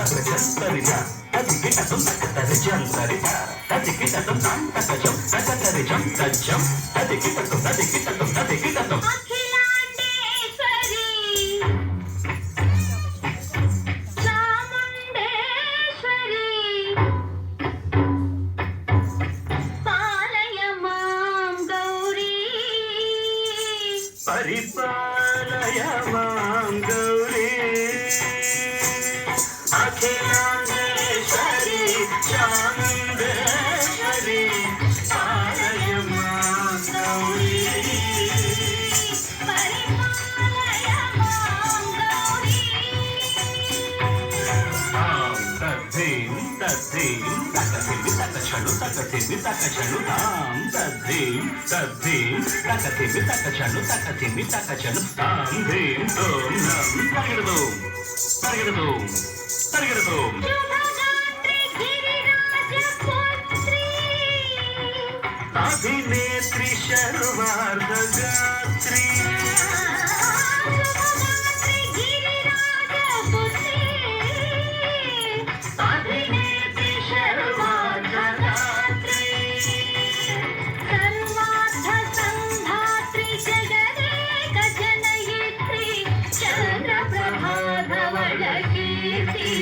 తరజంతరిజ తదికిటం తరజంతరిజ తదికిటం తాంతకజం తకతరిజం తజ్జం తదికిటం అఖిలాండేశ్వరి చాముండేశ్వరి పాలయ మాం గౌరీ పరిపాలయ మాం గౌరీ అఖిలాండేశ్వరి చాముండేశ్వరి పాలయ మాం గౌరీ పరిపాలయ మాం గౌరీ తద్ధీం తద్ధీం తకథిమి తకచను తకథిమి తకచను తాం తద్ధీం తద్ధీం తకథిమి తకచను తకథిమి తకచను తాం ధీం తోం నం తగిడదోం తగిడదోం తగిడదోం శుభగాత్రి గిరిరాజపుత్రి అభినేత్రి శర్వార్ధగాత్రి శుభగాత్రి గిరిరాజపుత్రి అభినేత్రి శర్వార్ధగాత్రి సర్వార్థ సంధాత్రి జగదేక జనయిత్రి చంద్రప్రభాధవళ కీర్తి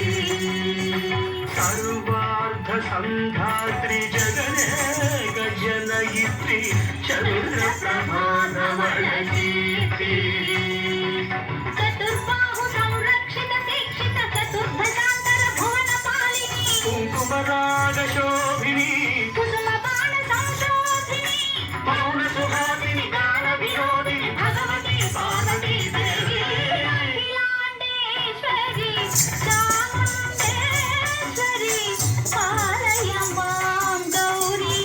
సర్వార్ధ సంధాత్రి జగనేక జనయిత్రి చంద్రప్రభాధవళ కీర్తి చతుర్బాహు సంరక్షిత శిక్షిత చతుర్భుజాంతర భువన పాలిని కుంకుమరాగ శోభిని కుసుమ బాణ సంశోధిని మౌన సుహాసిని గాన వినోదిని భగవతి పార్వతీ దేవి అఖిలాండేశ్వరి చాముండేశ్వరి పాలయ మాం గౌరీ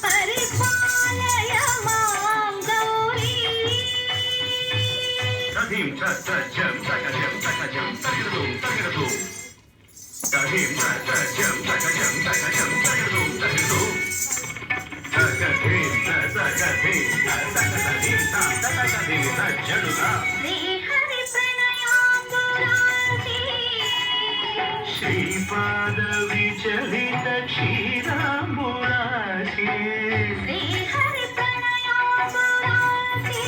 పరిపాలయ మాం గౌరీ తధీం తజ్జం తకజం తకజం తగిడదోం తగిడదోం తధీం తజ్జం తకజం తకజం తగిడదోం తగిడదోం తకధీం తకధీం తకధీం తకధీం తజ్జనుగా శ్రీహరి ప్రణయాంబురాసి శ్రీపాద విచలిత క్షీరాంబురాశి శ్రీహరి ప్రణయాంబురాసి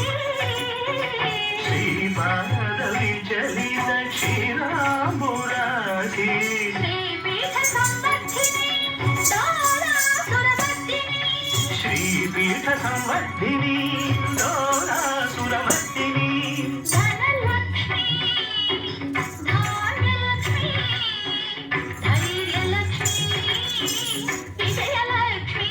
శ్రీపాద విచలిత క్షీరాంబురాశి శ్రీపీఠ సంవర్ధిని డోలాసురవర్ధిని శ్రీపీఠ సంవర్ధిని డోలాసురవర్ధిని ధనలక్ష్మి ధాన్యలక్ష్మి ధైర్యలక్ష్మి విజయలక్ష్మి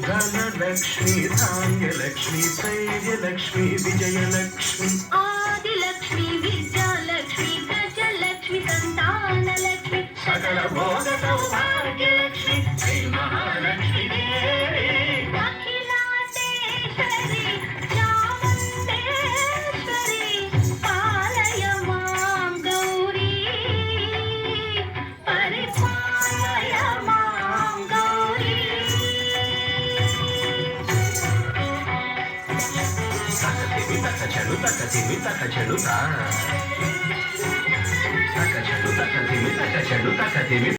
ధనలక్ష్మి ధాన్యలక్ష్మి ధైర్యలక్ష్మి విజయలక్ష్మి ఆదిలక్ష్మి విద్యాలక్ష్మి గజలక్ష్మి సంతానలక్ష్మి సకల భోగ సౌభాగ్యలక్ష్మి శ్రీ మహాలక్ష్మి దేవి అఖిలాండేశ్వరి చాముండేశ్వరి పాలయ మాం గౌరీ పరిపాలయ మాం గౌరీ తకతిమి తకచను తకతిమి తకచను తా తకచను తకతిమి తకచను తకతిమి